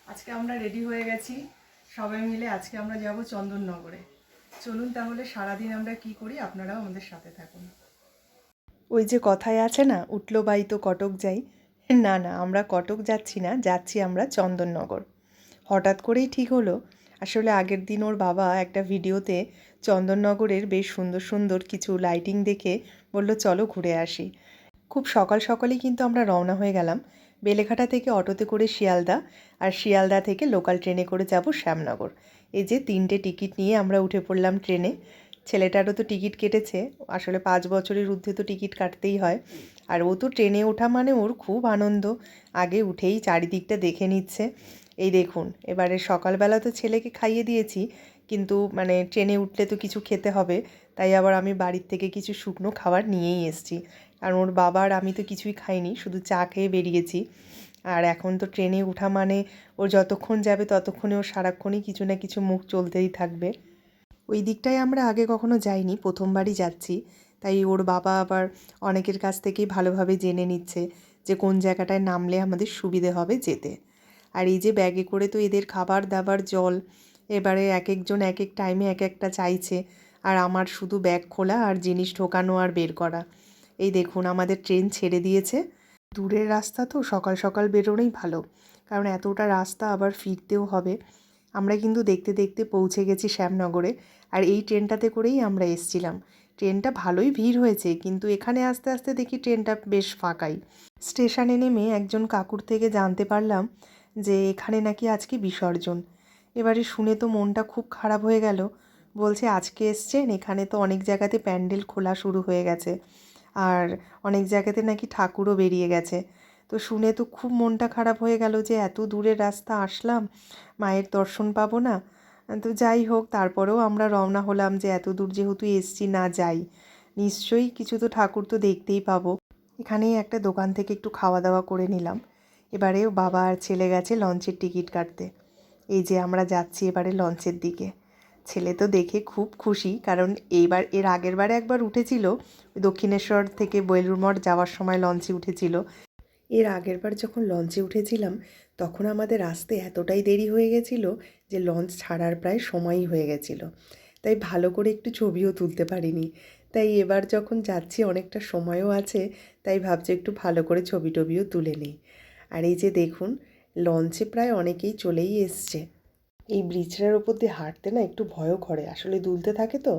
আজকে আমরা রেডি হয়ে গেছি সবাই মিলে। আজকে আমরা যাব চন্দননগরে। চলুন তাহলে সারাদিন আমরা কি করি আপনারাও আমাদের সাথে থাকুন। ওই যে কথায় আছে না, উঠলো বাই তো কটক যাই। না না, আমরা কটক যাচ্ছি না, যাচ্ছি আমরা চন্দননগর। হঠাৎ করেই ঠিক হলো। আসলে আগের দিন ওর বাবা একটা ভিডিওতে চন্দননগরের বেশ সুন্দর সুন্দর কিছু লাইটিং দেখে বলল চলো ঘুরে আসি। খুব সকাল সকালেই কিন্তু আমরা রওনা হয়ে গেলাম। বেলেঘাটা থেকে অটোতে করে শিয়ালদা, আর শিয়ালদা থেকে লোকাল ট্রেনে করে যাব শ্যামনগর। এই যে 3টে টিকিট নিয়ে আমরা উঠে পড়লাম ট্রেনে। ছেলেটারও তো টিকিট কেটেছে, আসলে 5 বছরের ঊর্ধ্বে তো টিকিট কাটতেই হয়। আর ও তো ট্রেনে ওঠা মানে ওর খুব আনন্দ, আগে উঠেই চারিদিকটা দেখে নিচ্ছে। এই দেখুন, এবারে সকালবেলা তো ছেলেকে খাইয়ে দিয়েছি, কিন্তু মানে ট্রেনে উঠলে তো কিছু খেতে হবে, তাই আবার আমি বাড়ির থেকে কিছু শুকনো খাবার নিয়েই এসেছি। আর ওর বাবা আর আমি তো কিছুই খাইনি, শুধু চা খেয়ে বেরিয়েছি। আর এখন তো ট্রেনে ওঠা মানে ও যতক্ষণ যাবে ততক্ষণে ওর সারাক্ষণই কিছু না কিছু মুখ চলতেই থাকবে। ওই দিকটায় আমরা আগে কখনো যাইনি, প্রথমবারই যাচ্ছি। তাই ওর বাবা আবার অনেকের কাছ থেকেই ভালোভাবে জেনে নিচ্ছে যে কোন জায়গাটায় নামলে আমাদের সুবিধে হবে যেতে। আর এই যে ব্যাগে করে তো এদের খাবার দাবার জল এবারে এক একজন এক এক টাইমে এক একটা চাইছে, আর আমার শুধু ব্যাগ খোলা আর জিনিস ঢোকানো আর বের করা। এই দেখুন, আমাদের ট্রেন ছেড়ে দিয়েছে। দূরের রাস্তা তো সকাল সকাল বেরোনোই ভালো, কারণ এতটা রাস্তা আবার ফিরতেও হবে। আমরা কিন্তু দেখতে দেখতে পৌঁছে গেছি শ্যামনগরে। আর এই ট্রেনটাতে করেই আমরা এসছিলাম। ট্রেনটা ভালোই ভিড় হয়েছে, কিন্তু এখানে আস্তে আস্তে দেখি ট্রেনটা বেশ ফাঁকাই। স্টেশনে নেমে একজন কাকুর থেকে জানতে পারলাম যে এখানে নাকি আজকে বিসর্জন। এবারে শুনে তো মনটা খুব খারাপ হয়ে গেল। বলছে আজকে এসছেন, এখানে তো অনেক জায়গাতে প্যান্ডেল খোলা শুরু হয়ে গেছে, আর অনেক জায়গাতে নাকি ঠাকুরও বেরিয়ে গেছে। তো শুনে তো খুব মনটা খারাপ হয়ে গেল যে এত দূরের রাস্তা আসলাম, মায়ের দর্শন পাবো না। তো যাই হোক, তারপরেও আমরা রওনা হলাম যে এত দূর যেহেতু এসছি, না যাই নিশ্চয়ই কিছু তো ঠাকুর তো দেখতেই পাবো। এখানেই একটা দোকান থেকে একটু খাওয়া দাওয়া করে নিলাম। এবারে বাবা আর ছেলে গেছে লঞ্চের টিকিট কাটতে। এই যে আমরা যাচ্ছি এবারে লঞ্চের দিকে। ছেলে তো দেখে খুব খুশি, কারণ এর আগের বারে একবার উঠেছিল, দক্ষিণেশ্বর থেকে বেলুড় মঠ যাওয়ার সময় লঞ্চে উঠেছিল। এর আগেরবার যখন লঞ্চে উঠেছিলাম তখন আমাদের আসতে এতটাই দেরি হয়ে গেছিল যে লঞ্চ ছাড়ার প্রায় সময়ই হয়ে গেছিল, তাই ভালো করে একটু ছবিও তুলতে পারিনি। তাই এবার যখন যাচ্ছি অনেকটা সময়ও আছে, তাই ভাবছি একটু ভালো করে ছবি টবিও তুলে নিই। আর এই যে দেখুন, লঞ্চে প্রায় অনেকেই চলেই এসছে। এই ব্রিজটার ওপর দিয়ে হাঁটতে না একটু ভয়ও করে, আসলে দুলতে থাকে তো।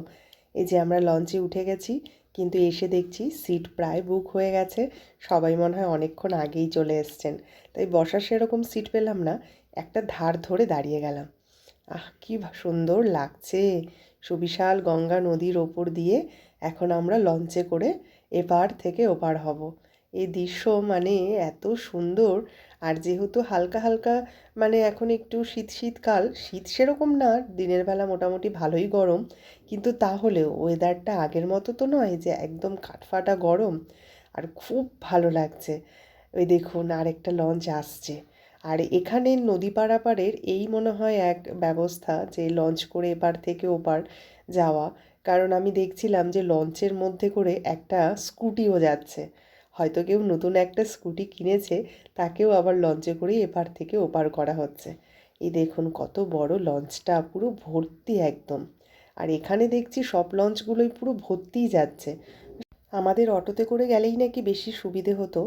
এই যে আমরা লঞ্চে উঠে গেছি, কিন্তু এসে দেখছি সিট প্রায় বুক হয়ে গেছে। সবাই মনে হয় অনেকক্ষণ আগেই চলে এসছেন, তাই বসার সেরকম সিট পেলাম না। একটা ধার ধরে দাঁড়িয়ে গেলাম। কি সুন্দর লাগছে! সুবিশাল গঙ্গা নদীর ওপর দিয়ে এখন আমরা লঞ্চে করে এপার থেকে ওপার হব। এই দৃশ্য মানে এত সুন্দর। আর যেহেতু হালকা হালকা মানে এখন একটু শীতকাল, শীত সেরকম না, দিনের বেলা মোটামুটি ভালোই গরম, কিন্তু তাহলেও ওয়েদারটা আগের মতো তো নয় যে একদম কাঠফাটা গরম। আর খুব ভালো লাগছে। ওই দেখুন আরেকটা লঞ্চ আসছে। আর এখানে নদী পারাপারের এই মনে হয় এক ব্যবস্থা যে লঞ্চ করে এপার থেকে ওপার যাওয়া, কারণ আমি দেখছিলাম যে লঞ্চের মধ্যে করে একটা স্কুটিও যাচ্ছে। হয়তো কেউ নতুন একটা স্কুটি কিনেছে, তাকেও আবার লঞ্চে করে এপার থেকে ওপার করা হচ্ছে। এই দেখুন কত বড় লঞ্চটা, পুরো ভর্তি একদম। আর এখানে দেখছি সব লঞ্চগুলোই পুরো ভর্তিই যাচ্ছে। আমাদের অটোতে করে গেলেই নাকি বেশি সুবিধে হতো,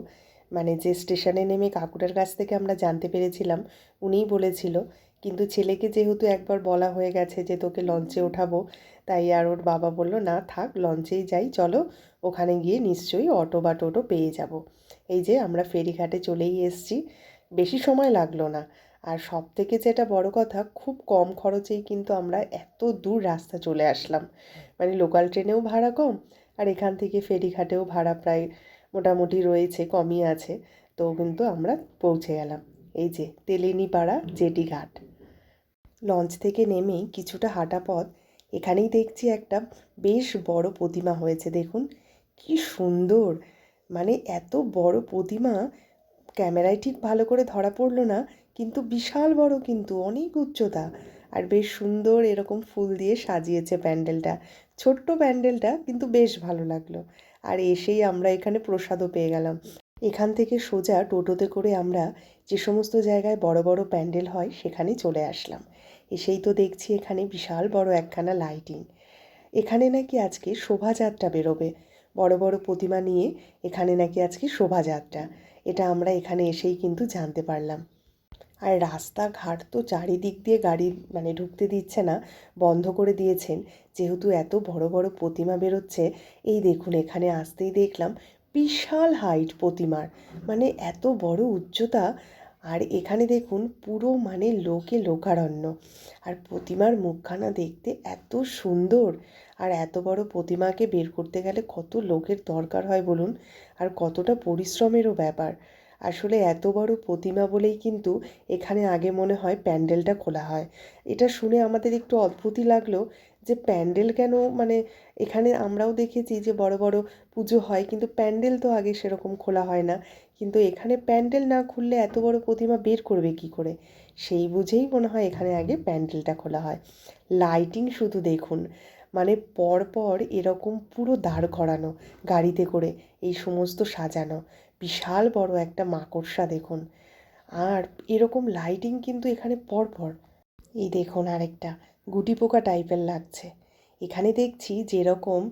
মানে যে স্টেশনে নেমে কাকুটার কাছ থেকে আমরা জানতে পেরেছিলাম, উনিই বলেছিল। কিন্তু ছেলেকে যেহেতু একবার বলা হয়ে গেছে যে তোকে লঞ্চে ওঠাবো, তাই আর ওর বাবা বলল না থাক, লঞ্চেই যাই, চলো ওখানে গিয়ে নিশ্চয়ই অটো বা টোটো পেয়ে যাব। এই যে আমরা ফেরিঘাটে চলেই এসেছি, বেশি সময় লাগলো না। আর সব থেকে যেটা বড় কথা, খুব কম খরচেই কিন্তু আমরা এত দূর রাস্তা চলে আসলাম। মানে লোকাল ট্রেনেও ভাড়া কম, আর এখান থেকে ফেরিঘাটেও ভাড়া প্রায় মোটামুটি রয়েছে, কমই আছে। তো কিন্তু আমরা পৌঁছে গেলাম। এই যে তেলেনীপাড়া জেটি ঘাট। লঞ্চ থেকে নেমেই কিছুটা হাঁটা পথ, এখানেই দেখছি একটা বেশ বড় প্রতিমা হয়েছে। দেখুন কি সুন্দর! মানে এত বড় প্রতিমা ক্যামেরায় ঠিক ভালো করে ধরা পড়লো না, কিন্তু বিশাল বড়, কিন্তু অনেক উচ্চতা। আর বেশ সুন্দর এরকম ফুল দিয়ে সাজিয়েছে প্যান্ডেলটা। ছোট্ট প্যান্ডেলটা, কিন্তু বেশ ভালো লাগলো। আর এসেই আমরা এখানে প্রসাদও পেয়ে গেলাম। এখান থেকে সোজা টোটোতে করে আমরা যে সমস্ত জায়গায় বড় বড় প্যান্ডেল হয় সেখানে চলে আসলাম। এসেই তো দেখছি এখানে বিশাল বড় একখানা লাইটিং। এখানে নাকি আজকে শোভাযাত্রা বেরোবে, বড় বড় প্রতিমা নিয়ে এখানে নাকি আজকে শোভাযাত্রা। এটা আমরা এখানে এসেই কিন্তু জানতে পারলাম। আর রাস্তাঘাট তো চারিদিক দিয়ে গাড়ি ঢুকতে দিচ্ছে না, বন্ধ করে দিয়েছেন, যেহেতু এত বড় বড় প্রতিমা বেরোচ্ছে। এই দেখুন এখানে আসতেই দেখলাম বিশাল হাইট প্রতিমার, এত বড় উচ্চতা। আর এখানে দেখুন পুরো লোকে লোকারণ্য। আর প্রতিমার মুখখানা দেখতে এত সুন্দর। আর এত বড় প্রতিমাকে বের করতে গেলে কত লোকের দরকার হয় বলুন, আর কতটা পরিশ্রমেরও ব্যাপার। আসলে এত বড় প্রতিমা বলেই কিন্তু এখানে আগে মনে হয় প্যান্ডেলটা খোলা হয়। এটা শুনে আমাদের একটু অদ্ভুতই লাগলো যে প্যান্ডেল কেন, এখানে আমরাও দেখেছি যে বড় বড় পুজো হয়, কিন্তু প্যান্ডেল তো আগে সেরকম খোলা হয় না। কিন্তু এখানে প্যান্ডেল না খুললে এত বড় প্রতিমা বের করবে কি করে, সেই বুঝেই মনে হয় এখানে আগে প্যান্ডেলটা খোলা হয়। লাইটিং শুধু দেখুন, পর পর এরকম পুরো দাঁড় করানো গাড়িতে করে এই সমস্ত সাজানো। বিশাল বড় একটা মাকড়সা দেখুন। আর এরকম লাইটিং কিন্তু এখানে পরপর। এই দেখুন আরেকটা গুটি পোকা টাইপের লাগছে। এখানে দেখছি যেরকম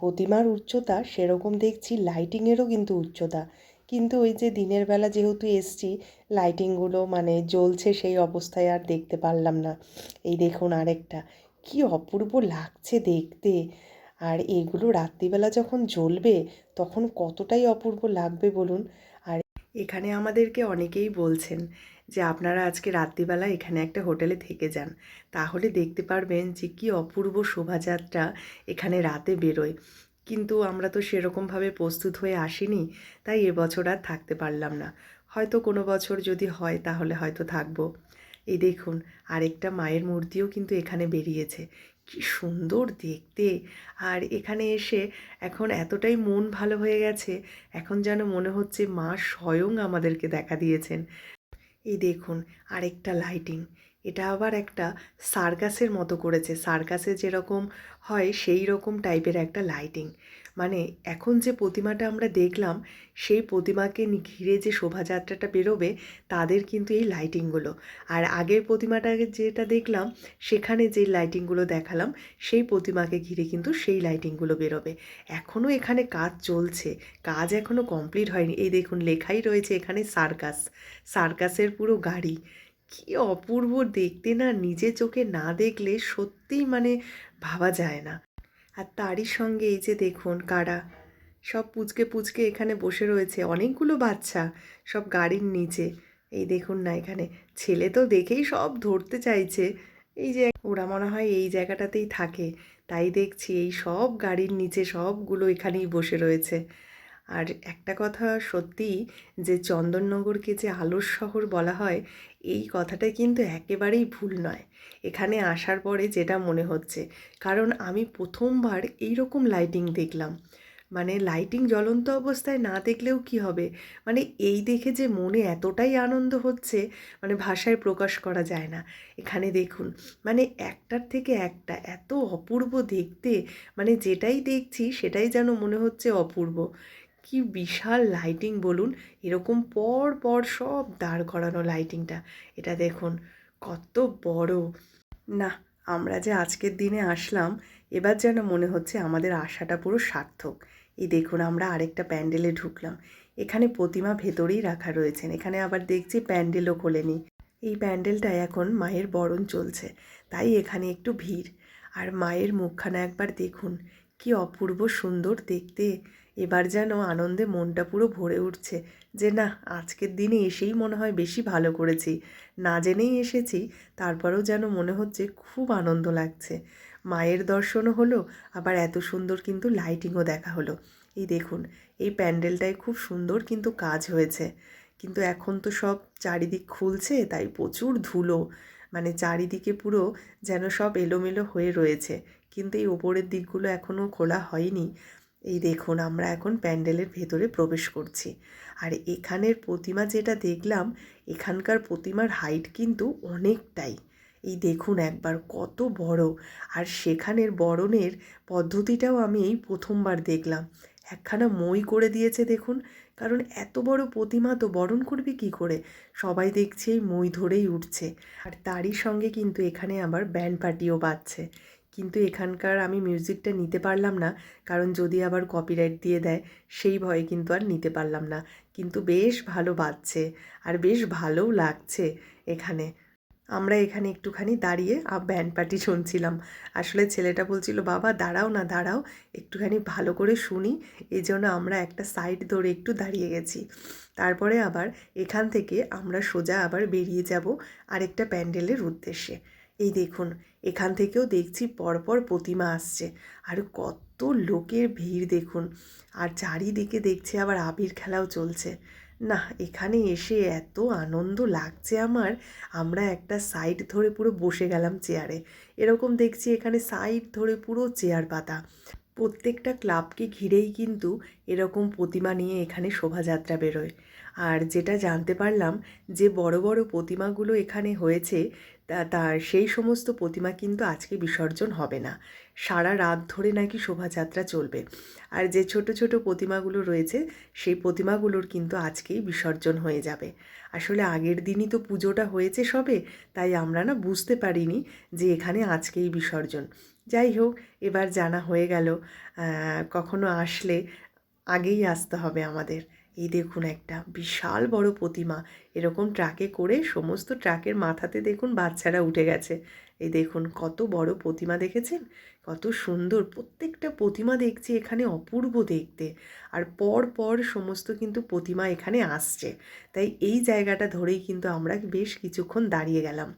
প্রতিমার উচ্চতা, সেরকম দেখছি লাইটিংয়েরও কিন্তু উচ্চতা। কিন্তু ওই যে দিনের বেলা যেহেতু এসছি, লাইটিংগুলো জ্বলছে সেই অবস্থায় আর দেখতে পারলাম না। এই দেখুন আরেকটা, কি অপূর্ব লাগছে দেখতে। আর এগুলো রাত্রিবেলা যখন জ্বলবে তখন কতটাই অপূর্ব লাগবে বলুন। আর এখানে আমাদেরকে অনেকেই বলছেন যে আপনারা আজকে রাত্রিবেলা এখানে একটা হোটেলে থেকে যান, তাহলে দেখতে পারবেন যে কি অপূর্ব শোভাযাত্রা এখানে রাতে বেরোয়। কিন্তু আমরা তো সেরকমভাবে প্রস্তুত হয়ে আসিনি, তাই এবছর আর থাকতে পারলাম না। হয়তো কোনো বছর যদি হয় তাহলে হয়তো থাকবো। এই দেখুন আরেকটা মায়ের মূর্তিও কিন্তু এখানে বেরিয়েছে, কি সুন্দর দেখতে। আর এখানে এসে এখন এতটাই মন ভালো হয়ে গেছে, এখন যেন মনে হচ্ছে মা স্বয়ং আমাদেরকে দেখা দিয়েছেন। এই দেখুন আরেকটা লাইটিং, এটা আবার একটা সার্কাসের মতো করেছে, সার্কাসে যেরকম হয় সেই রকম টাইপের একটা লাইটিং। এখন যে প্রতিমাটা আমরা দেখলাম, সেই প্রতিমাকে ঘিরে যে শোভাযাত্রাটা বেরোবে তাদের কিন্তু এই লাইটিংগুলো। আর আগের প্রতিমাটাকে যেটা দেখলাম, সেখানে যে লাইটিংগুলো দেখালাম, সেই প্রতিমাকে ঘিরে কিন্তু সেই লাইটিংগুলো বেরোবে। এখনও এখানে কাজ চলছে, কাজ এখনও কমপ্লিট হয়নি। এই দেখুন লেখাই রয়েছে এখানে সার্কাস, সার্কাসের পুরো গাড়ি। কি অপূর্ব দেখতে না, নিজে চোখে না দেখলে সত্যিই ভাবা যায় না। আর তারই সঙ্গে এই যে দেখুন কারা সব পুচকে পুচকে এখানে বসে রয়েছে, অনেকগুলো বাচ্চা সব গাড়ির নিচে। এই দেখুন না, এখানে ছেলে তো দেখেই সব ধরতে চাইছে। এই যে ওরা মনে হয় এই জায়গাটাতেই থাকে, তাই দেখছি এই সব গাড়ির নিচে সবগুলো এখানেই বসে রয়েছে। আর একটা কথা সত্যিই, যে চন্দননগরকে যে আলোর শহর বলা হয়, এই কথাটা কিন্তু একেবারেই ভুল নয় এখানে আসার পরে যেটা মনে হচ্ছে। কারণ আমি প্রথমবার এই রকম লাইটিং দেখলাম। লাইটিং জ্বলন্ত অবস্থায় না দেখলেও কি হবে, এই দেখে যে মনে এতটাই আনন্দ হচ্ছে, ভাষায় প্রকাশ করা যায় না। এখানে দেখুন একটার থেকে একটা এত অপূর্ব দেখতে, যেটাই দেখছি সেটাই যেন মনে হচ্ছে অপূর্ব। কি বিশাল লাইটিং বলুন, এরকম পর পর সব দাঁড় করানো লাইটিংটা। এটা দেখুন কত বড়। না, আমরা যে আজকের দিনে আসলাম, এবার যেন মনে হচ্ছে আমাদের আশাটা পুরো সার্থক। এই দেখুন আমরা আরেকটা প্যান্ডেলে ঢুকলাম, এখানে প্রতিমা ভেতরেই রাখা রয়েছেন, এখানে আবার দেখছি প্যান্ডেলও খোলেনি। এই প্যান্ডেলটায় এখন মায়ের বরণ চলছে, তাই এখানে একটু ভিড়। আর মায়ের মুখখানা একবার দেখুন, কি অপূর্ব সুন্দর দেখতে। এবার যেন আনন্দে মনটা পুরো ভরে উঠছে, যে না আজকের দিনে এসেই মনে হয় বেশি ভালো করেছি, না জেনেই এসেছি, তারপরেও যেন মনে হচ্ছে খুব আনন্দ লাগছে। মায়ের দর্শনও হলো, আবার এত সুন্দর কিন্তু লাইটিংও দেখা হলো। এই দেখুন এই প্যান্ডেলটায় খুব সুন্দর কিন্তু কাজ হয়েছে, কিন্তু এখন তো সব চারিদিক খুলছে, তাই প্রচুর ধুলো, চারিদিকে পুরো যেন সব এলোমেলো হয়ে রয়েছে, কিন্তু এই ওপরের দিকগুলো এখনও খোলা হয়নি। এই দেখুন আমরা এখন প্যান্ডেলের ভেতরে প্রবেশ করছি। আর এখানের প্রতিমা যেটা দেখলাম, এখানকার প্রতিমার হাইট কিন্তু অনেকটাই। এই দেখুন একবার কত বড়। আর সেখানের বরণের পদ্ধতিটাও আমি এই প্রথমবার দেখলাম, একখানা মই করে দিয়েছে দেখুন, কারণ এত বড় প্রতিমা তো বরণ করবে কি করে, সবাই দেখছি এই মই ধরেই উঠছে। আর তারই সঙ্গে কিন্তু এখানে আবার ব্যান্ড পার্টিও বাজছে, কিন্তু এখানকার আমি মিউজিকটা নিতে পারলাম না, কারণ যদি আবার কপিরাইট দিয়ে দেয় সেই ভয়ে কিন্তু আর নিতে পারলাম না। কিন্তু বেশ ভালো বাজছে আর বেশ ভালোও লাগছে এখানে। আমরা এখানে একটুখানি দাঁড়িয়ে ব্যান্ড পার্টি শুনছিলাম। আসলে ছেলেটা বলছিল, বাবা দাঁড়াও না দাঁড়াও, একটুখানি ভালো করে শুনি, এই জন্য আমরা একটা সাইড ধরে একটু দাঁড়িয়ে গেছি। তারপরে আবার এখান থেকে আমরা সোজা আবার বেরিয়ে যাব আরেকটা প্যান্ডেলের উদ্দেশ্যে। এই দেখুন, এখান থেকেও দেখছি পরপর প্রতিমা আসছে আর কত লোকের ভিড় দেখুন, আর চারিদিকে দেখছি আবার আবির খেলাও চলছে। না, এখানে এসে এত আনন্দ লাগছে আমার, আমরা একটা সাইড ধরে পুরো বসে গেলাম চেয়ারে। এরকম দেখছি এখানে সাইড ধরে পুরো চেয়ার পাতা। প্রত্যেকটা ক্লাবকে ঘিরেই কিন্তু এরকম প্রতিমা নিয়ে এখানে শোভাযাত্রা বেরোয়। আর যেটা জানতে পারলাম যে বড় বড় প্রতিমাগুলো এখানে হয়েছে, তার সেই সমস্ত প্রতিমা কিন্তু আজকে বিসর্জন হবে না, সারা রাত ধরে নাকি শোভাযাত্রা চলবে। আর যে ছোট ছোট প্রতিমাগুলো রয়েছে সেই প্রতিমাগুলোর কিন্তু আজকেই বিসর্জন হয়ে যাবে। আসলে আগের দিনই তো পুজোটা হয়েছে সবে, তাই আমরা না বুঝতে পারিনি যে এখানে আজকেই বিসর্জন। যাই হোক, এবার জানা হয়ে গেল, কখনো আসলে আগেই আসতে হবে আমাদের। এই দেখুন একটা বিশাল বড় প্রতিমা, এরকম ট্রাকে করে সমস্ত ট্রাকের মাথাতে দেখুন বাচ্চারা উঠে গেছে। এই দেখুন কত বড় প্রতিমা, দেখেছেন কত সুন্দর, প্রত্যেকটা প্রতিমা দেখছি এখানে অপূর্ব দেখতে। আর পর পর সমস্ত কিন্তু প্রতিমা এখানে আসছে, তাই এই জায়গাটা ধরেই কিন্তু আমরা বেশ কিছুক্ষণ দাঁড়িয়ে গেলাম,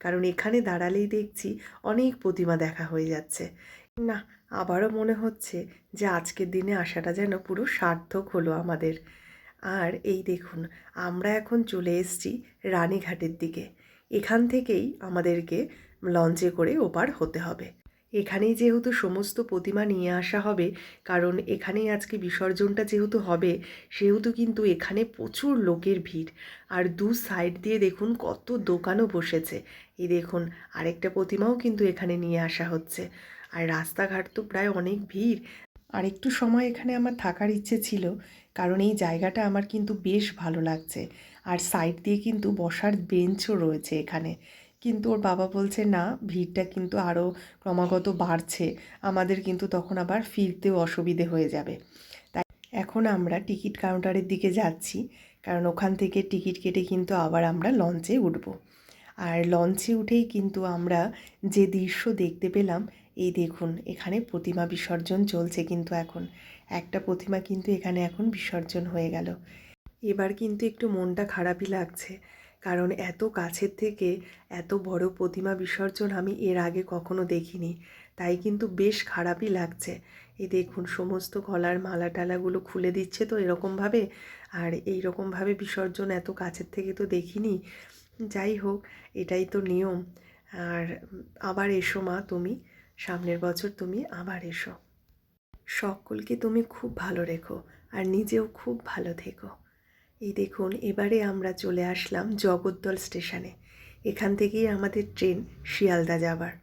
কারণ এখানে দাঁড়ালেই দেখছি অনেক প্রতিমা দেখা হয়ে যাচ্ছে। না, আবারও মনে হচ্ছে যে আজকের দিনে আসাটা যেন পুরো সার্থক হলো আমাদের। আর এই দেখুন, আমরা এখন চলে এসেছি রানীঘাটের দিকে। এখান থেকেই আমাদেরকে লঞ্চে করে ওপার হতে হবে। এখানেই যেহেতু সমস্ত প্রতিমা নিয়ে আসা হবে, কারণ এখানেই আজকে বিসর্জনটা যেহেতু হবে, সেহেতু কিন্তু এখানে প্রচুর লোকের ভিড়। আর দু সাইড দিয়ে দেখুন কত দোকানও বসেছে। এই দেখুন আরেকটা প্রতিমাও কিন্তু এখানে নিয়ে আসা হচ্ছে। আর রাস্তাঘাট তো প্রায় অনেক ভিড়। আর একটু সময় এখানে আমার থাকার ইচ্ছে ছিল, কারণ এই জায়গাটা আমার কিন্তু বেশ ভালো লাগছে। আর সাইড দিয়ে কিন্তু বসার বেঞ্চও রয়েছে এখানে, কিন্তু ওর বাবা বলছে না, ভিড়টা কিন্তু আরও ক্রমাগত বাড়ছে, আমাদের কিন্তু তখন আবার ফিরতেও অসুবিধে হয়ে যাবে। তাই এখন আমরা টিকিট কাউন্টারের দিকে যাচ্ছি, কারণ ওখান থেকে টিকিট কেটে কিন্তু আবার আমরা লঞ্চে উঠব। আর লঞ্চে উঠেই কিন্তু আমরা যে দৃশ্য দেখতে পেলাম, এই দেখুন এখানে প্রতিমা বিসর্জন চলছে, কিন্তু এখন একটা প্রতিমা কিন্তু এখানে এখন বিসর্জন হয়ে গেল। এবার কিন্তু একটু মনটা খারাপই লাগছে, কারণ এত কাছের থেকে এত বড় প্রতিমা বিসর্জন আমি এর আগে কখনো দেখিনি, তাই কিন্তু বেশ খারাপই লাগছে। এই দেখুন সমস্ত গলার মালা টালাগুলো খুলে দিচ্ছে তো এরকমভাবে, আর এই রকমভাবে বিসর্জন এত কাছের থেকে তো দেখিনি। যাই হোক, এটাই তো নিয়ম। আর আবার এসো মা, তুমি সামনের বছর তুমি আবার এসো। সকলকে তুমি খুব ভালো রেখো আর নিজেও খুব ভালো থেকো। এই দেখুন এবারে আমরা চলে আসলাম জগদ্দল স্টেশনে। এখান থেকেই আমাদের ট্রেন শিয়ালদা যাবার।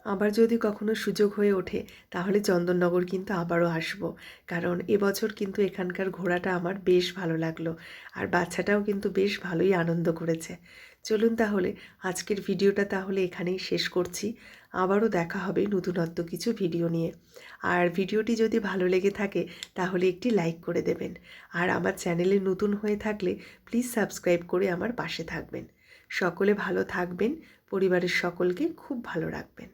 আবার যদি কখনো সুযোগ হয়ে ওঠে তাহলে চন্দননগর কিন্তু আবারও আসবো, কারণ এবছর কিন্তু এখানকার ঘোরাটা আমার বেশ ভালো লাগলো, আর বাচ্চাটাও কিন্তু বেশ ভালোই আনন্দ করেছে। চলুন তাহলে আজকের ভিডিওটা তাহলে এখানেই শেষ করছি। আবারও দেখা হবে নতুনত্ব কিছু ভিডিও নিয়ে। আর ভিডিওটি যদি ভালো লেগে থাকে তাহলে একটি লাইক করে দেবেন, আর আমার চ্যানেলে নতুন হয়ে থাকলে প্লিজ সাবস্ক্রাইব করে আমার পাশে থাকবেন। সকলে ভালো থাকবেন, পরিবারের সকলকে খুব ভালো রাখবেন।